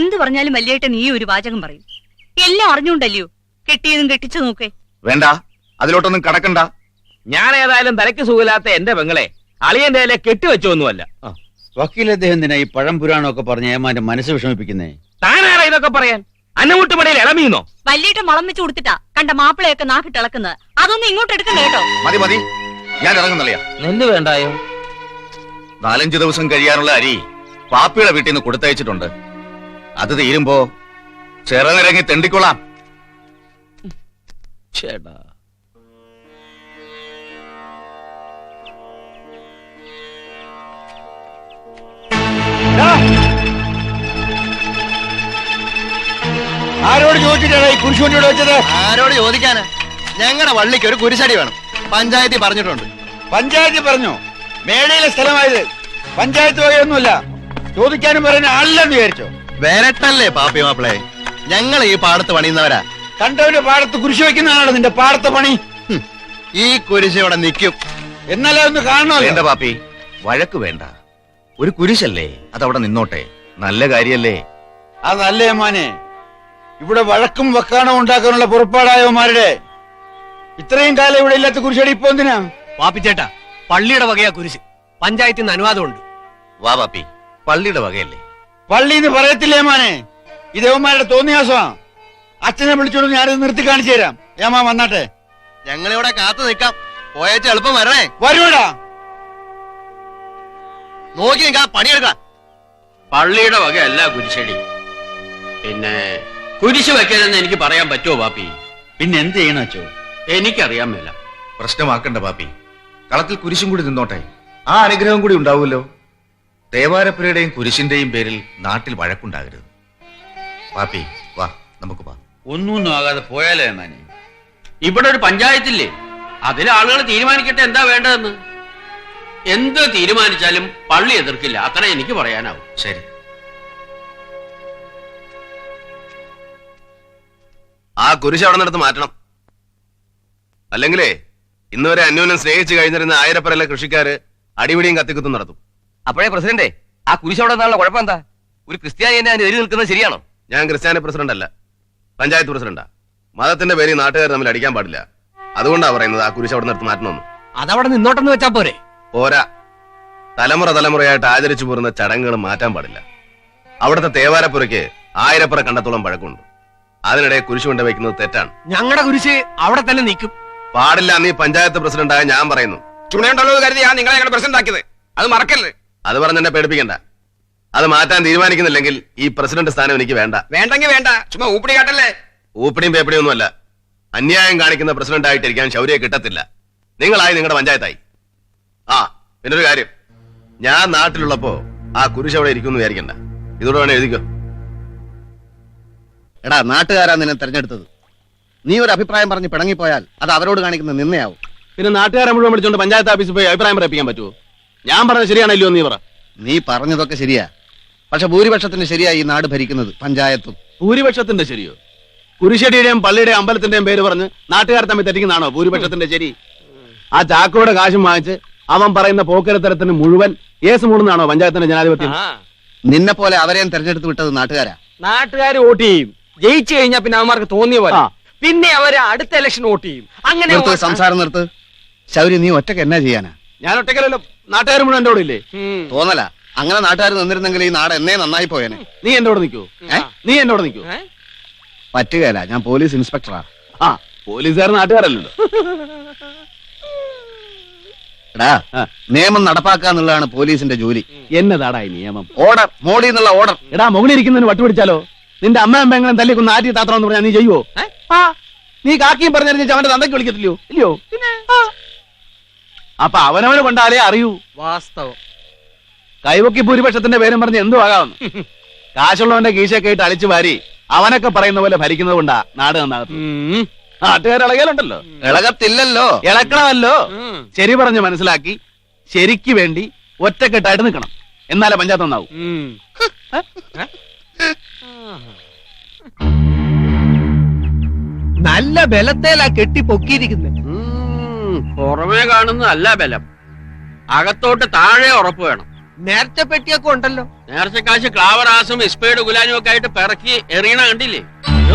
എന്ത് പറഞ്ഞാലും വല്യേട്ട നീ ഒരു വാചകം പറയും. എല്ലാം അറിഞ്ഞുകൊണ്ടല്ലയോ കെട്ടിയതും കെട്ടിച്ചു നോക്കേ. വേണ്ട, അതിലോട്ടൊന്നും കടക്കണ്ട. ഞാൻ ഏതായാലും തലയ്ക്ക് സുഖമില്ലാത്ത എന്റെ പെങ്ങളെ അളിയന്റെ ഇല കെട്ടിവെച്ചൊന്നുമല്ല. വക്കീൽ അദ്ദേഹം എന്തിനാ ഈ പഴം പുരാണമൊക്കെ പറഞ്ഞ ഏമാന്റെ മനസ്സ് വിഷമിപ്പിക്കുന്നേ? താനാരാ ഇതൊക്കെ പറയാൻ? അന്നമുട്ടുമടയിൽ ഇളമീന്നോ? വല്യേട്ട മളം വെച്ച് കൊടുത്തിട്ടാ കണ്ട മാപ്പിളയൊക്കെ നാക്കിട്ടിളക്കുന്നത്. അതൊന്നും ഇങ്ങോട്ട് എടുക്കണ്ട കേട്ടോ. മതി മതി, ഞാൻ ഇറങ്ങുന്നില്ല. നെല്ല് വേണ്ടായോ? 4-5 ദിവസം കഴിയാനുള്ള അരി പാപ്പിയുടെ വീട്ടിൽ നിന്ന് കൊടുത്തയച്ചിട്ടുണ്ട്. അത് തീരുമ്പോ ചെറുനിരങ്ങി തെണ്ടിക്കൊള്ളാം. ചേട്ടാ, ആരോട് ചോദിച്ചിട്ടാണ് ഈ കുരിശുവണ്ടിയോട് വെച്ചത്? ആരോട് ചോദിക്കാന്? ഞങ്ങളുടെ വള്ളിക്ക് ഒരു കുരിശടി വേണം. പഞ്ചായത്തിൽ പറഞ്ഞിട്ടുണ്ട്. പഞ്ചായത്തിൽ പറഞ്ഞോ? മേടയിലെ സ്ഥലമായത് പഞ്ചായത്ത് വകയൊന്നുമില്ല. ചോദിക്കാനും പറയുന്ന ആളില്ലെന്ന് വിചാരിച്ചോ? വരട്ടല്ലേ പാപ്പി മാപ്പിളെ, ഞങ്ങൾ ഈ പാടത്ത് പണിയുന്നവരാ. കണ്ടവന്റെ പാടത്ത് കുരിശ് വെക്കുന്നതാണോ നിന്റെ പാടത്തെ പണി? ഈ കുരിശ് ഇവിടെ നിൽക്കും. എന്നാലേ ഒന്ന് കാണണമല്ലോ. വേണ്ട പാപ്പി, വഴക്ക് വേണ്ട. ഒരു കുരിശല്ലേ, അതവിടെ നിന്നോട്ടെ. നല്ല കാര്യല്ലേ? അത് നല്ല ഏമാനെ. ഇവിടെ വഴക്കും വക്കാണോ ഉണ്ടാക്കാനുള്ള പുറപ്പാടായവന്മാരുടെ ഇത്രയും കാലം ഇവിടെ ഇല്ലാത്ത കുരിശടി ഇപ്പൊ എന്തിനാ? പാപ്പിച്ചേട്ടാ, പള്ളിയുടെ വകയാ കുരിശ്. പഞ്ചായത്തിൽ നിന്ന് അനുവാദമുണ്ട്. വാ പാപ്പി, പള്ളിയുടെ വകയല്ലേ? പള്ളിന്ന് പറയത്തില്ലേ ഏമാനെ? ഇത് ദേവന്മാരുടെ തോന്നിയാസമാ. അച്ഛനെ വിളിച്ചോണ്ട് ഞാനിത് നിർത്തി കാണിച്ചു തരാം. ഏമാ വന്നാട്ടെ. ഞങ്ങളിവിടെ കാത്തു നിൽക്കാം. പോയേച്ച് എളുപ്പം വരണേ. വരൂടാ. നോക്കി നിൽക്കാം, പണിയെടുക്കാം. പള്ളിയുടെ വകയല്ല കുരിശടി. പിന്നെ കുരിശ് വെക്കരുതെന്ന് എനിക്ക് പറയാൻ പറ്റുമോ പാപ്പി? പിന്നെ എന്ത് ചെയ്യണം അച്ചോ? എനിക്കറിയാൻ മേല. പ്രശ്നമാക്കണ്ട പാപ്പി, കളത്തിൽ കുരിശും കൂടി നിന്നോട്ടെ. ആ അനുഗ്രഹം കൂടി ഉണ്ടാവുമല്ലോ. ദേവാരപ്പുരയുടെയും കുരിശിന്റെയും പേരിൽ നാട്ടിൽ വഴക്കുണ്ടാകരുത്. പാപ്പി വാ, നമുക്ക് വാ. ഒന്നും ആകാതെ പോയാലേ ഏമാനെ. ഇവിടെ ഒരു പഞ്ചായത്തില്ലേ, അതിലെ ആളുകൾ തീരുമാനിക്കട്ടെ എന്താ വേണ്ടതെന്ന്. എന്ത് തീരുമാനിച്ചാലും പള്ളി എതിർക്കില്ല, അത്ര എനിക്ക് പറയാനാവും. ശരി. ആ കുരിശ് അവിടെ നിന്നെടുത്ത് മാറ്റണം. അല്ലെങ്കിലേ ഇന്നുവരെ അന്യോന്യം സ്നേഹിച്ചു കഴിഞ്ഞിരുന്ന ആയിരപ്പരല്ല കൃഷിക്കാര് അടിപിടിയും കത്തിക്കുത്തും നടത്തും. അപ്പോഴേ പ്രസിഡന്റ്, ആ കുരിശ് അവിടെ നിന്നുള്ള കുഴപ്പം എന്താ? ഒരു ക്രിസ്ത്യാനി എന്നെ അതിന് എതിര് നിൽക്കുന്നത് ശരിയാണോ? ഞാൻ ക്രിസ്ത്യാനി പ്രസിഡന്റ് അല്ല, പഞ്ചായത്ത് പ്രസിഡന്റാ. മതത്തിന്റെ പേരിൽ നാട്ടുകാർ തമ്മിൽ അടിക്കാൻ പാടില്ല. അതുകൊണ്ടാ പറയുന്നത് ആ കുരിശ് അവിടെ നിർത്തി മാറ്റണമെന്ന്. അതവിടെ നിന്നോട്ടെന്ന് വെച്ചാ പോരെ? പോരാ, തലമുറയായിട്ട് ആചരിച്ചു പോരുന്ന ചടങ്ങുകൾ മാറ്റാൻ പാടില്ല. അവിടുത്തെ തേവാരപ്പുരയ്ക്ക് 1000 കണ്ടത്തോളം പഴക്കമുണ്ട്. അതിനിടെ കുരിശ് കൊണ്ട് വയ്ക്കുന്നത് തെറ്റാണ്. ഞങ്ങളുടെ കുരിശ് അവിടെ തന്നെ നിൽക്കും. പാടില്ല. നീ പഞ്ചായത്ത് പ്രസിഡന്റായ ഞാൻ പറയുന്നു. ചുണയുണ്ടല്ലോ കരുതിയാ നിങ്ങളെ ഞങ്ങളുടെ പ്രസിഡന്റ് ആക്കിയത്. അത് മറക്കല്ലേ. അത് പറഞ്ഞ് എന്നെ പേടിപ്പിക്കണ്ട. അത് മാറ്റാൻ തീരുമാനിക്കുന്നില്ലെങ്കിൽ ഈ പ്രസിഡന്റ് സ്ഥാനം എനിക്ക് വേണ്ട. വേണ്ടെങ്കിൽ വേണ്ട, ചുമ്മാ ഊപ്പിടി കാട്ടല്ലേ. ഊപ്പിടിയും പേപ്പിടിയും ഒന്നുമല്ല. അന്യായം കാണിക്കുന്ന പ്രസിഡന്റ് ആയിട്ടിരിക്കാൻ ശൗര്യ കിട്ടത്തില്ല. നിങ്ങളായി നിങ്ങളുടെ പഞ്ചായത്തായി. ആ പിന്നൊരു കാര്യം, ഞാൻ നാട്ടിലുള്ളപ്പോ ആ കുരിശ് അവിടെ ഇരിക്കുമെന്ന് വിചാരിക്കണ്ട. ഇതോടെ വേണം എഴുതിക്കോ. എടാ, നാട്ടുകാരാ നിന്നെ തെരഞ്ഞെടുത്തത്. നീ ഒരു അഭിപ്രായം പറഞ്ഞ് പിണങ്ങിപ്പോയാൽ അത് അവരോട് കാണിക്കുന്ന നിന്നയാവും. പിന്നെ നാട്ടുകാരെ മുഴുവൻ വിളിച്ചോണ്ട് പഞ്ചായത്ത് ഓഫീസിൽ പോയി അഭിപ്രായം പറയിപ്പിക്കാൻ പറ്റുമോ? ഞാൻ പറഞ്ഞത് ശരിയാണല്ലോ നീ പറ. നീ പറഞ്ഞതൊക്കെ ശരിയാ, പക്ഷെ ഭൂരിപക്ഷത്തിന് ശരിയായി ഈ നാട് ഭരിക്കുന്നത് പഞ്ചായത്തും. ഭൂരിപക്ഷത്തിന്റെ ശരിയോ? കുരിശടിയുടെയും പള്ളിയുടെയും അമ്പലത്തിന്റെയും പേര് പറഞ്ഞ് നാട്ടുകാർ തമ്മിൽ തെറ്റിക്കുന്നതാണോ ഭൂരിപക്ഷത്തിന്റെ ശരി? ആ ചാക്കോയുടെ കാശും വാങ്ങിച്ച് അവൻ പറയുന്ന പോക്കരത്തരത്തിന് മുഴുവൻ കേസ് മൂടുന്നതാണോ പഞ്ചായത്തിന്റെ ജനാധിപത്യം? നിന്നെ പോലെ അവരെയും തെരഞ്ഞെടുത്ത് വിട്ടത് നാട്ടുകാരാ. നാട്ടുകാർ വോട്ട് ചെയ്യും. ജയിച്ചു കഴിഞ്ഞാൽ പിന്നെ അവന്മാർക്ക് തോന്നിയ പോലെ പിന്നെ അവര് അടുത്ത ഇലക്ഷൻ വോട്ട് ചെയ്യും. അങ്ങനെ സംസാരം നിർത്ത്. ശൗര്യ, നീ ഒറ്റക്ക് എന്നാ ചെയ്യാനാ? ഞാൻ ഒറ്റക്കല്ലോ, നാട്ടുകാർ മുഴുവൻ എന്റെ കൂടെ ഇല്ലേ? തോന്നല. അങ്ങനെ നാട്ടുകാർ നിന്നിരുന്നെങ്കിൽ ഈ നാട് എന്നേ നന്നായി പോയേനെ. നീ എന്റെ കൂടെ നിൽക്കൂ. നീ എന്റെ കൂടെ നിൽക്കൂ. പറ്റുകയല്ല, ഞാൻ പോലീസ് ഇൻസ്പെക്ടറാ. ആ, പോലീസുകാർ നാട്ടുകാരല്ലോ. എടാ, നിയമം നടപ്പാക്കുക എന്നുള്ളതാണ് പോലീസിന്റെ ജോലി. എന്നതാടാ ഈ നിയമം? ഓർഡർ, മോഡി എന്നുള്ള ഓർഡർ. എടാ, മുകളിലിരിക്കുന്നതിന് വട്ടുപിടിച്ചാലോ? നിന്റെ അമ്മയെങ്കിലും തല്ലിക്കൊന്ന് ആറ്റി താത്രം പറഞ്ഞാൽ നീ ചെയ്യുവോ? നീ കാക്കിയും പറഞ്ഞിരുന്ന അവന്റെ തന്തയ്ക്ക് വിളിക്കത്തില്ലയോ? ഇല്ലയോ? അപ്പൊ അവനവന് കൊണ്ടാലേ അറിയൂ വാസ്തവം. കൈവക്കി ഭൂരിപക്ഷത്തിന്റെ പേരും പറഞ്ഞ് എന്തു ആകാമെന്ന്. കാശുള്ളവന്റെ കീശയൊക്കെ ഇട്ട് അളിച്ചു വാരി അവനൊക്കെ പറയുന്ന പോലെ ഭരിക്കുന്നത് കൊണ്ടാ നാട് നന്നാകുന്നത്. നാട്ടുകാർ ഇളകലുണ്ടല്ലോ. ഇളകത്തില്ലല്ലോ. ഇളക്കണമല്ലോ. ശരി പറഞ്ഞ് മനസ്സിലാക്കി ശരിക്ക് വേണ്ടി ഒറ്റക്കെട്ടായിട്ട് നിൽക്കണം. എന്നാലേ പഞ്ചായത്ത് നന്നാവും. നല്ല ബലത്തേലാ കെട്ടി പൊക്കിയിരിക്കുന്നത്. പുറമേ കാണുന്ന അല്ല ബലം, അകത്തോട്ട് താഴെ ഉറപ്പ് വേണം. നേരത്തെ പെട്ടിയൊക്കെ ഉണ്ടല്ലോ. നേർച്ച കാശ് ക്ലാവറാസും സ്പേഡ് ഗുലാനും ഒക്കെ ആയിട്ട് പിറക്കി എറിയണ കണ്ടില്ലേ?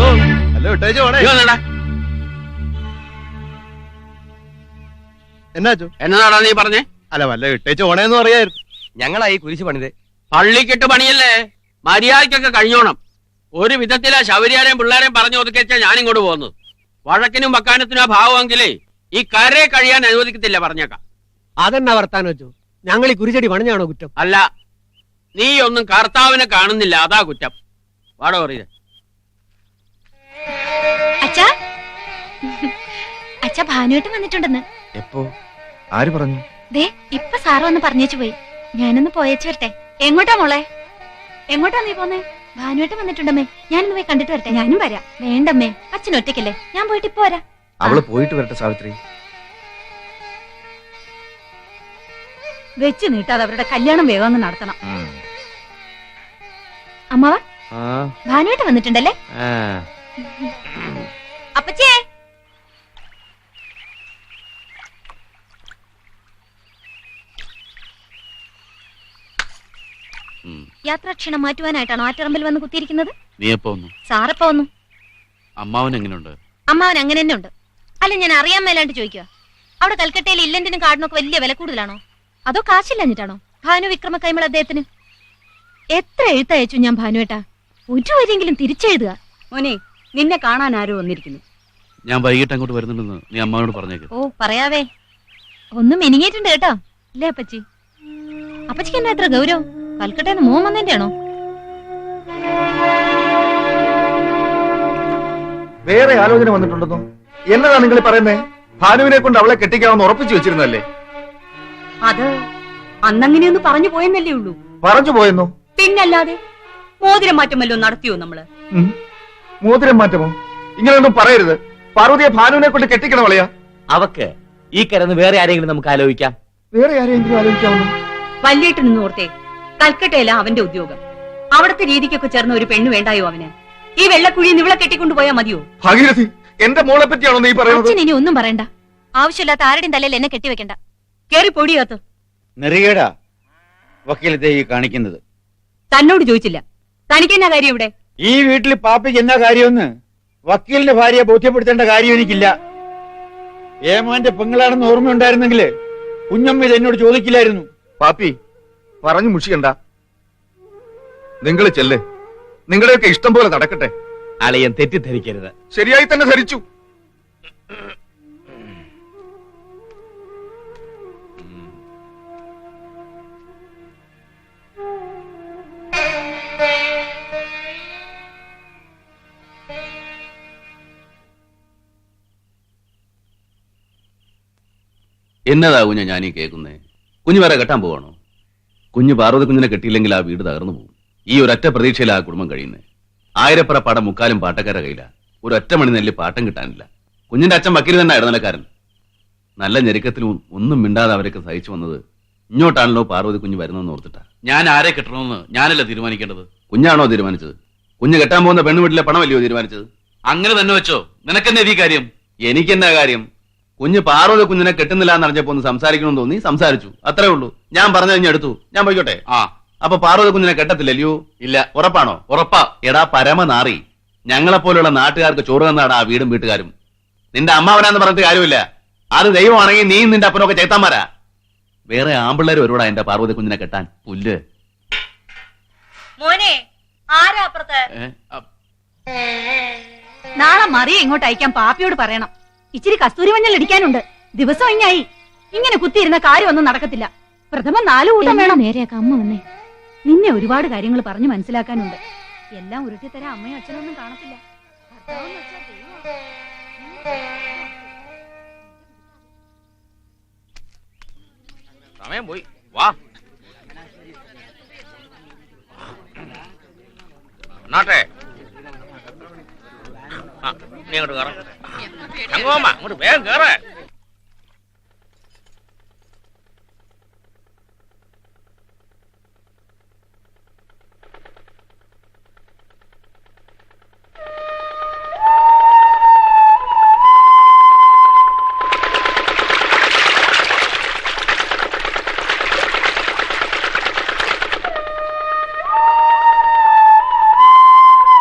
ഹലോ ഇട്ടേച്ചു പോണേ. അയ്യോ, എന്നടാ എന്നാച്ചു? എന്നതാടാ നീ പറഞ്ഞേ? അല്ല വല്ല ഇട്ടേച്ചു പോണേന്ന് പറയായിരുന്നു. ഞങ്ങളായി കുരിശ് പണിത്. പള്ളിക്കിട്ട് പണിയല്ലേ, മര്യാദക്കൊക്കെ കഴിഞ്ഞോണം. ഒരു വിധത്തിലാ ശബരിയാരെയും പിള്ളേരെയും പറഞ്ഞു ഒതുക്കിച്ചാ ഞാനിങ്ങോട്ട് പോകുന്നത്. വഴക്കിനും വക്കാനത്തിനും ആ ഭാവമെങ്കിലേ ഈ കരയെ കഴിയാൻ അനുവദിക്കത്തില്ല, പറഞ്ഞേക്കാം. അതെന്നാ വർത്താനം വെച്ചു? ഞങ്ങൾ ഈ കുരിശടി പണിഞ്ഞാണോ കുറ്റം? അല്ല, നീ ഒന്നും കർത്താവിനെ കാണുന്നില്ല, അതാ കുറ്റം. വാടോ പറയത്. അച്ഛാ, അച്ഛാ ഭാനുവേട്ടൻ വന്നിട്ടുണ്ടെന്ന്. എപ്പോ? ആര് പറഞ്ഞു? ദേ ഇപ്പൊ സാറ് വന്ന് പറഞ്ഞേച്ചു പോയി. ഞാനൊന്ന് പോയേച്ചു വരട്ടെ. എങ്ങോട്ടാ മോളെ? എങ്ങോട്ടാ നീ പോന്നേ? ഭാനുവേട്ടൻ വന്നിട്ടുണ്ടമ്മേ, ഞാനൊന്ന് പോയി കണ്ടിട്ട് വരട്ടെ. ഞാനും വരാം. വേണ്ടമ്മേ, അച്ഛൻ ഒറ്റയ്ക്കല്ലേ, ഞാൻ പോയിട്ട് ഇപ്പൊ വരാം. അവള് പോയിട്ട് വരട്ടെ സാവിത്രി. വെച്ച് നീട്ടാതെ അവരുടെ കല്യാണം വേഗം അങ്ങ് നടത്തണം. അമ്മാവ, ഭാനുവേട്ടൻ വന്നിട്ടുണ്ടല്ലേ? അപ്പച്ചേ, യാത്രാക്ഷീണം മാറ്റുവാനായിട്ടാണോ ആറ്ററമ്പിൽ വന്ന് കുത്തിയിരിക്കുന്നത്? നീ എപ്പോ വന്നു? സാറെപ്പോ വന്നു. അമ്മാവൻ എങ്ങനെയുണ്ട്? അമ്മാവൻ അങ്ങനെ തന്നെ ഉണ്ട്. അല്ല, ഞാൻ അറിയാൻ മേലാണ്ട് ചോദിക്കുക, അവിടെ കൽക്കട്ടയിൽ ഇല്ലന്റിനും കാടിനൊക്കെ വലിയ വില കൂടുതലാണോ, അതോ കാശില്ലഞ്ഞിട്ടാണോ ഭാനു വിക്രമ കൈമൾ അദ്ദേഹത്തിന്? എത്ര എഴുത്തയച്ചു ഞാൻ ഭാനുവേട്ടാ, ഒരു വരെയെങ്കിലും തിരിച്ചെഴുതുക. മോനെ, നിന്നെ കാണാൻ ആരോ വന്നിരിക്കുന്നു. ഞാൻ വൈകിട്ട് അങ്ങോട്ട് വരുന്നുണ്ടെന്ന് നീ അമ്മാവനോട് പറഞ്ഞേക്ക്. ഓ പറയാവേ, ഒന്നും മെനിങ്ങേറ്റുണ്ട് കേട്ടോ, അല്ലേ അപ്പച്ചി? അപ്പച്ചിക്ക് എന്നാ എത്ര ഗൗരവം? കൽക്കട്ടയിൽ മോൻ വന്നതിന്റെ ആണോ? വേറെ ആലോചന വന്നിട്ടുണ്ടെന്നോ? എന്നതാ നിങ്ങൾ പറയുന്നേ? ഭാനുവിനെ കൊണ്ട് അവളെ കെട്ടിക്കാമെന്ന് ഉറപ്പിച്ചു വെച്ചിരുന്നല്ലേ? അത് അന്നങ്ങനെയൊന്ന് പറഞ്ഞു പോയെന്നല്ലേ ഉള്ളൂ. പറഞ്ഞു പോയെന്നോ? പിന്നല്ലാതെ മോതിരം മാറ്റം വല്ലതും നടത്തിയോ നമ്മള്? മോതിരം മാറ്റമോ? ഇങ്ങനെയൊന്നും പറയരുത്. പാർവതിയെ ഭാനുവിനെ കൊണ്ട് കെട്ടിക്കണം വളയാ. അവക്ക് ഈ കരന്ന് വേറെ ആരെങ്കിലും നമുക്ക് ആലോചിക്കാം. വേറെ ആരെയെങ്കിലും ആലോചിക്കാവുന്നു. വല്യേട്ട് നിന്ന് ഓർത്തേ, കൽക്കട്ടയല്ല അവന്റെ ഉദ്യോഗം. അവിടുത്തെ രീതിക്കൊക്കെ ചേർന്ന ഒരു പെണ്ണ് വേണ്ടായോ അവന്? ഈ വെള്ളക്കുഴിയിൽ ഇവളെ കെട്ടിക്കൊണ്ടുപോയാ മതിയോ? ഭാഗീരഥി, എന്റെ മോളെ പറ്റിയാണോ നീ പറയുന്നത്? അച്ഛൻ ഇനി ഒന്നും പറയണ്ട. ആവശ്യമില്ലാത്ത ആരുടെയും തലയിൽ എന്നെ കെട്ടിവെക്കണ്ട. കേറി പൊടിയാത്ത്. നെറികേടാ വക്കീലത്തെ ഈ കാണിക്കുന്നത്. തന്നോട് ചോദിച്ചില്ല, തനിക്കെന്നാ കാര്യം ഇവിടെ? ഈ വീട്ടിൽ പാപ്പയ്ക്ക് എന്നാ കാര്യമെന്ന് വക്കീലിന്റെ ഭാര്യയെ ബോധ്യപ്പെടുത്തേണ്ട കാര്യം എനിക്കില്ല. ഏമാന്റെ പെങ്ങളാണെന്ന് ഓർമ്മയുണ്ടായിരുന്നെങ്കിൽ കുഞ്ഞമ്മ ഇത് എന്നോട് ചോദിക്കില്ലായിരുന്നു. പാപ്പി പറഞ്ഞു മുഷിക്കണ്ട. നിങ്ങൾ ചെല്ല്, നിങ്ങളുടെയൊക്കെ ഇഷ്ടം പോലെ നടക്കട്ടെ. അളിയൻ തെറ്റിദ്ധരിക്കരുത്. ശരിയായി തന്നെ ധരിച്ചു. എന്നതാ കുഞ്ഞ ഞാനീ കേൾക്കുന്നേ? കുഞ്ഞു വേറെ കെട്ടാൻ പോവാണോ? കുഞ്ഞു പാർവതി കുഞ്ഞിനെ കെട്ടിയില്ലെങ്കിൽ ആ വീട് തകർന്നു പോകും. ഈ ഒരൊറ്റ പ്രതീക്ഷയിലാ ആ കുടുംബം കഴിയുന്നേ. ആയിരപ്പുറ പാടം മുക്കാലും പാട്ടക്കാരുടെ കയ്യില. ഒരൊറ്റ മണി നെല്ല് പാട്ടം കിട്ടാനില്ല. കുഞ്ഞിന്റെ അച്ഛൻ വക്കീൽ തന്നെ ഇടനിലക്കാരൻ. നല്ല ഞെരുക്കത്തിലും ഒന്നും മിണ്ടാതെ അവരൊക്കെ സഹിച്ചു വന്നത് ഇങ്ങോട്ടാണല്ലോ പാർവതി കുഞ്ഞ് വരുന്നതെന്ന് ഓർത്തിട്ടാ. ഞാൻ ആരെ കെട്ടണമെന്ന് ഞാനല്ല തീരുമാനിക്കേണ്ടത്. കുഞ്ഞാണോ തീരുമാനിച്ചത്? കുഞ്ഞ് കെട്ടാൻ പോകുന്ന പെണ്ണുവീട്ടിലെ പണമല്ലയോ തീരുമാനിച്ചത്? അങ്ങനെ തന്നെ വെച്ചോ. നിനക്കെന്നെ ഈ കാര്യം? എനിക്കെന്നാ കാര്യം? കുഞ്ഞ് പാർവതി കുഞ്ഞിനെ കെട്ടുന്നില്ല എന്ന് അറിഞ്ഞപ്പോ ഒന്ന് സംസാരിക്കണമെന്ന് തോന്നി, സംസാരിച്ചു, അത്രേ ഉള്ളൂ. ഞാൻ പറഞ്ഞു കഴിഞ്ഞ് എടുത്തു. ഞാൻ പോയിക്കോട്ടെ. ആ, അപ്പൊ പാർവതി കുഞ്ഞിനെ കെട്ടത്തില്ലല്ലോ? ഇല്ല. ഉറപ്പാണോ? ഉറപ്പാ. എടാ പരമനാറി, ഞങ്ങളെപ്പോലുള്ള നാട്ടുകാർക്ക് ചോറ് തന്നാടാ ആ വീടും വീട്ടുകാരും. നിന്റെ അമ്മാവനാന്ന് പറഞ്ഞിട്ട് കാര്യമില്ല. അത് ദൈവമാണെങ്കിൽ നീ നിന്റെ അപ്പനൊക്കെ ചേത്താന്മാരാ. വേറെ ആമ്പിള്ളേർ ഒരുപാടാ എന്റെ പാർവതി കുഞ്ഞിനെ കെട്ടാൻ. പുല്ല്. മോനെ, ആരാ അപ്പുറത്ത്? നാളെ മറിയ ഇങ്ങോട്ട് അയക്കാൻ പാപ്പിയോട് പറയണം. ഇച്ചിരി കസ്തൂരി മഞ്ഞൾ ഇടിക്കാനുണ്ട്. ദിവസം ഇങ്ങായി. ഇങ്ങനെ കുത്തിയിരുന്ന കാര്യമൊന്നും നടക്കത്തില്ല. പ്രഥമ 4 കൂട്ടം വേണം. നേരെയാക്കാം അമ്മ വന്നേ. നിന്നെ ഒരുപാട് കാര്യങ്ങൾ പറഞ്ഞു മനസ്സിലാക്കാനുണ്ട്. എല്ലാം ഉരുട്ടിത്തരാൻ അമ്മയും അച്ഛനൊന്നും കാണത്തില്ല. ഭർത്താവെന്ന് വെച്ചാ ദൈവം. സമയം പോയി. വാ നാട്ടെ, നീ അങ്ങോട്ട് കയറാം. അങ്ങോട്ട് വേഗം കയറേ.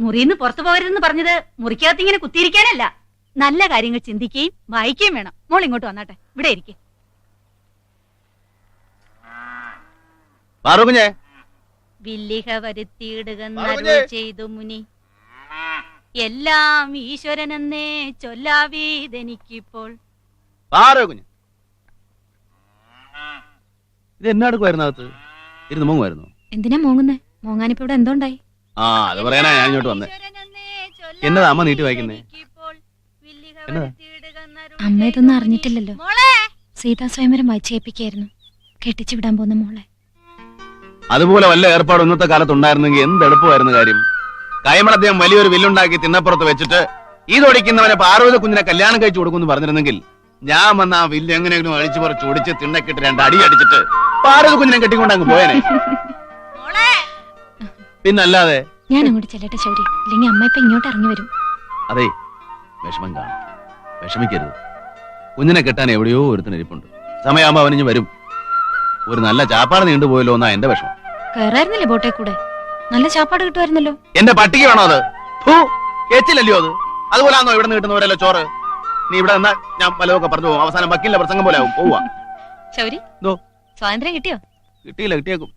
മുറിന്ന് പുറത്തു പോകരുതെന്ന് പറഞ്ഞത് മുറിക്കകത്ത് ഇങ്ങനെ കുത്തിയിരിക്കാനല്ല, നല്ല കാര്യങ്ങൾ ചിന്തിക്കുകയും വായിക്കുകയും വേണം. മോൾ ഇങ്ങോട്ട് വന്നാട്ടെ, ഇവിടെ ഇരിക്കെ. പാറുകുഞ്ഞേ, വില്ലിഹ വരുത്തിയിടുക ചെയ്തു മുനി, എല്ലാം ഈശ്വരനെന്നേ ചൊല്ലാവീതെനിക്കിപ്പോൾ. പാറുകുഞ്ഞ്, ഇത് എന്നാ എടുക്കുമായിരുന്നു? അകത്ത് ഇരുന്ന് മൂങ്ങുമായിരുന്നു. എന്തിനാ മോങ്ങുന്നേ? മോങ്ങാനിപ്പോ ഇവിടെ എന്തോണ്ടായി? ആ, അത് പറയാനാ ഞാൻ ഇങ്ങോട്ട് വന്നേ. എന്നതാ അമ്മ നീട്ടി വായിക്കുന്നേ? എന്നതാ? അമ്മ ഇതൊന്നും അറിഞ്ഞിട്ടില്ലല്ലോ. സീതാ സ്വയംവരം വായിച്ചേപ്പിക്കായിരുന്നു, കെട്ടിച്ചു വിടാൻ പോകുന്ന മോളെ. അതുപോലെ വല്ല ഏർപ്പാട് ഇന്നത്തെ കാലത്ത് ഉണ്ടായിരുന്നെങ്കിൽ എന്ത് എളുപ്പമായിരുന്നു കാര്യം. കൈമൾ അദ്ദേഹം വലിയൊരു വില്ലുണ്ടാക്കി തിന്നപ്പുറത്ത് വെച്ചിട്ട് ഇതൊടിക്കുന്നവനെ പാർവതി കുഞ്ഞിനെ കല്യാണം കഴിച്ചു കൊടുക്കുമെന്ന് പറഞ്ഞിരുന്നെങ്കിൽ ഞാൻ വന്ന ആ വില്ല് എങ്ങനെയെങ്കിലും അഴിച്ചു പറിച്ച് ഒടിച്ച് തിണ്ണക്കിട്ട് 2 അടി അടിച്ചിട്ട് പാർവതി കുഞ്ഞിനെ കെട്ടിക്കൊണ്ട് അങ്ങ് പോയനെ. പിന്നല്ലാതെ. ഞാൻ അങ്ങോട്ട് ചെല്ലട്ടെ ശൗരി, ഇല്ലെങ്കിൽ അമ്മ ഇപ്പൊ ഇങ്ങോട്ട് ഇറങ്ങി വരും. അതെ, വിഷമം കാണും, വിഷമിക്കരുത്. കുഞ്ഞിനെ കെട്ടാൻ എവിടെയോ ഒരുത്തിനിരിപ്പുണ്ട്. സമയമാകുമ്പോ അവനിഞ്ഞ് വരും. ഒരു നല്ല ചാപ്പാട് നീണ്ടുപോയല്ലോ എന്നാ എന്റെ വിഷമം. കയറായിരുന്നില്ലേ ബോട്ടെ കൂടെ? നല്ല ചാപ്പാട് കിട്ടുമായിരുന്നല്ലോ. എന്റെ പട്ടിക വേണോ അത്? എച്ചില്ലല്ലോ അത്. അതുപോലാണോ ഇവിടെ നിന്ന് കിട്ടുന്നവരല്ലോ ചോറ്? നീ ഇവിടെ നിന്നാ ഞാൻ പലതൊക്കെ പറഞ്ഞു പോകും. അവസാനം വക്കീലിന്റെ പ്രസംഗം പോലെ ആവും. പോവാ ശൗരി, സ്വാതന്ത്ര്യം കിട്ടിയോ? കിട്ടിയില്ല, കിട്ടിയേക്കും.